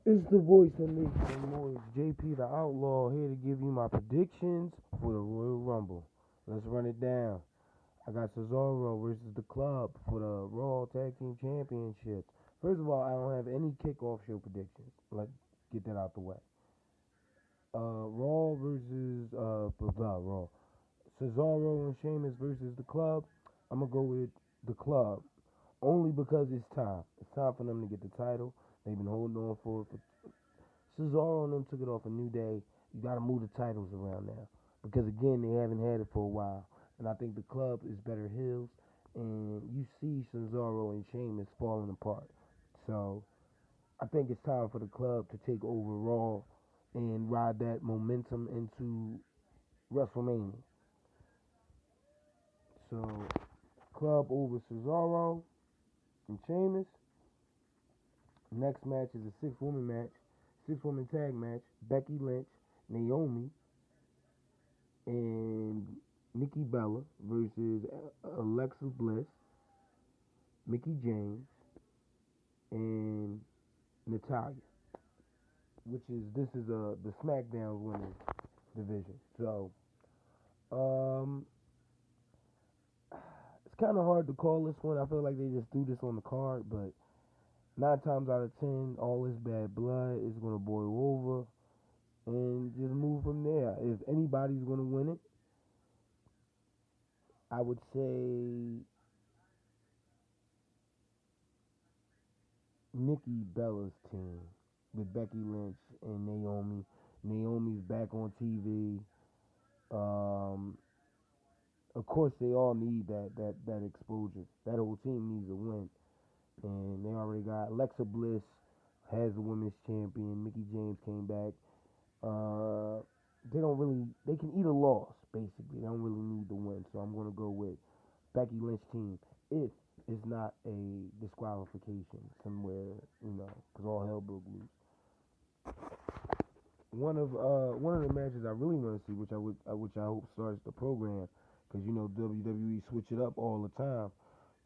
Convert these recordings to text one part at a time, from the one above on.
It's the voice of Nation Noise, JP the Outlaw, here to give you my predictions for the Royal Rumble. Let's run it down. I got Cesaro versus the Club for the Raw Tag Team Championship. First of all, I don't have any kickoff show predictions. Let's get that out the way. Raw versus Raw. Cesaro and Sheamus versus the Club. I'm gonna go with the Club only because it's time. It's time for them to get the title. They've been holding on for it for Cesaro and them took it off a New Day. You got to move the titles around now because again they haven't had it for a while, and I think the club is better heels, and you see Cesaro and Sheamus falling apart. So I think it's time for the club to take over Raw and ride that momentum into WrestleMania. So club over Cesaro and Sheamus. Next match is a six-woman match, six-woman tag match. Becky Lynch, Naomi, and Nikki Bella versus Alexa Bliss, Mickey James, and Natalia. Which is the SmackDown women's division. So it's kind of hard to call this one. I feel like they just threw this on the card, but 9 times out of 10, all this bad blood is gonna boil over, and just move from there. If anybody's gonna win it, I would say Nikki Bella's team with Becky Lynch and Naomi. Naomi's back on TV. Of course, they all need that exposure. That whole team needs a win, and they already got Alexa Bliss has a women's champion. Mickey James came back. They can eat a loss basically. They don't really need the win, so I'm gonna go with Becky Lynch team if it's not a disqualification somewhere, because all hell broke loose. One of the matches I really want to see, which I hope starts the program, because WWE switch it up all the time,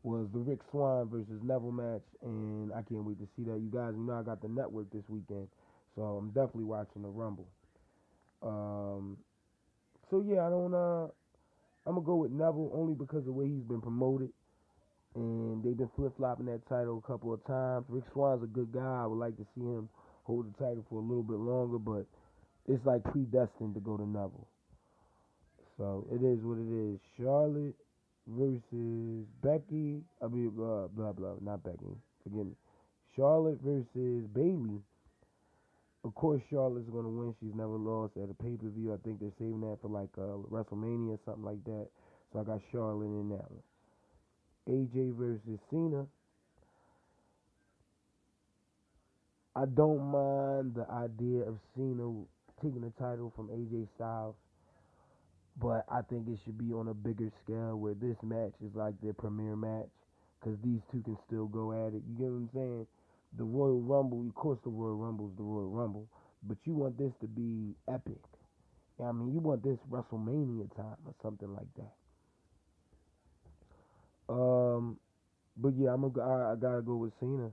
was the Rick Swann versus Neville match, and I can't wait to see that. You guys, I got the network this weekend, so I'm definitely watching the Rumble. So yeah, I'm gonna go with Neville only because of the way he's been promoted, and they've been flip flopping that title a couple of times. Rick Swann's a good guy. I would like to see him hold the title for a little bit longer, but it's like predestined to go to Neville. So it is what it is. Charlotte versus Becky. Blah blah. Not Becky. Forgive me. Charlotte versus Bayley. Of course, Charlotte's gonna win. She's never lost at a pay per view. I think they're saving that for like WrestleMania or something like that. So I got Charlotte in that one. AJ versus Cena. I don't mind the idea of Cena taking the title from AJ Styles, but I think it should be on a bigger scale where this match is like their premiere match, because these two can still go at it. You get what I'm saying? The Royal Rumble, of course, the Royal Rumble is the Royal Rumble, but you want this to be epic. I mean, you want this WrestleMania time or something like that. But yeah, I gotta go with Cena.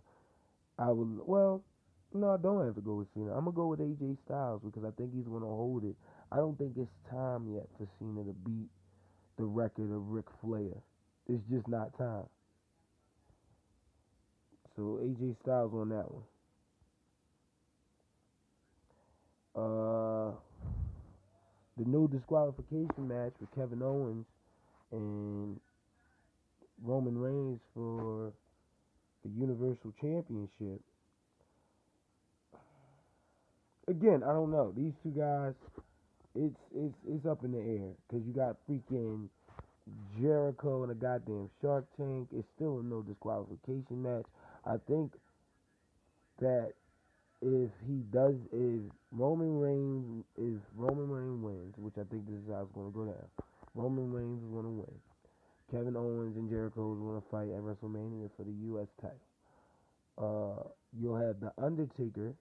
No, I don't have to go with Cena. I'm gonna go with AJ Styles because I think he's gonna hold it. I don't think it's time yet for Cena to beat the record of Ric Flair. It's just not time. So AJ Styles on that one. Uh, the no disqualification match with Kevin Owens and Roman Reigns for the Universal Championship. Again, I don't know. These two guys, it's up in the air because you got freaking Jericho and a goddamn Shark Tank. It's still a no disqualification match. I think that if Roman Reigns wins, which I think this is how it's gonna go down. Roman Reigns is gonna win. Kevin Owens and Jericho is gonna fight at WrestleMania for the U.S. title. You'll have the Undertaker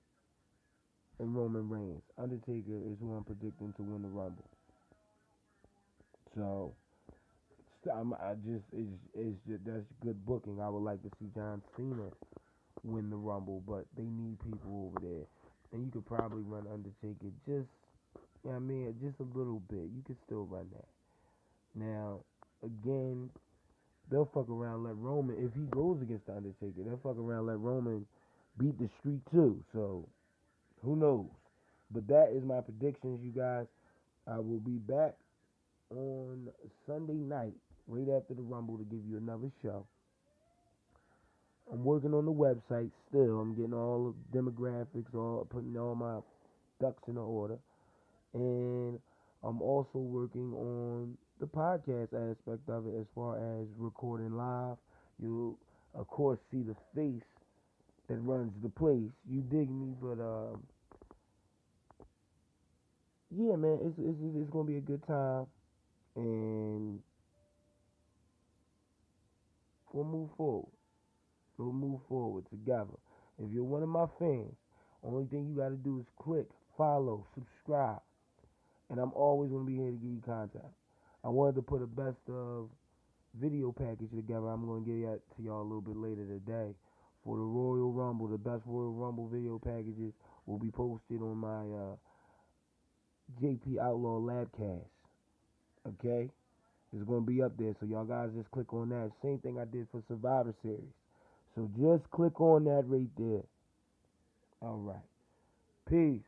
and Roman Reigns. Undertaker is who I'm predicting to win the Rumble. So it's just that's good booking. I would like to see John Cena win the Rumble, but they need people over there. And you could probably run Undertaker just, you know what I mean, just a little bit. You could still run that. Now, again, they'll fuck around, let Roman, if he goes against the Undertaker, they'll fuck around, let Roman beat the Streak too. So, who knows? But that is my predictions, you guys. I will be back on Sunday night, right after the Rumble, to give you another show. I'm working on the website still. I'm getting all the demographics, all putting all my ducks in order, and I'm also working on the podcast aspect of it as far as recording live. You, of course, see the face that runs the place. You dig me? But yeah, man, it's gonna be a good time, and we'll move forward. We'll move forward together. If you're one of my fans, only thing you got to do is click, follow, subscribe, and I'm always gonna be here to give you content. I wanted to put a best of video package together. I'm gonna get that to y'all a little bit later today for the Royal Rumble. The best Royal Rumble video packages will be posted on my JP Outlaw Labcast. Okay, it's gonna be up there, so y'all guys just click on that. Same thing I did for Survivor Series. So just click on that right there. All right. Peace.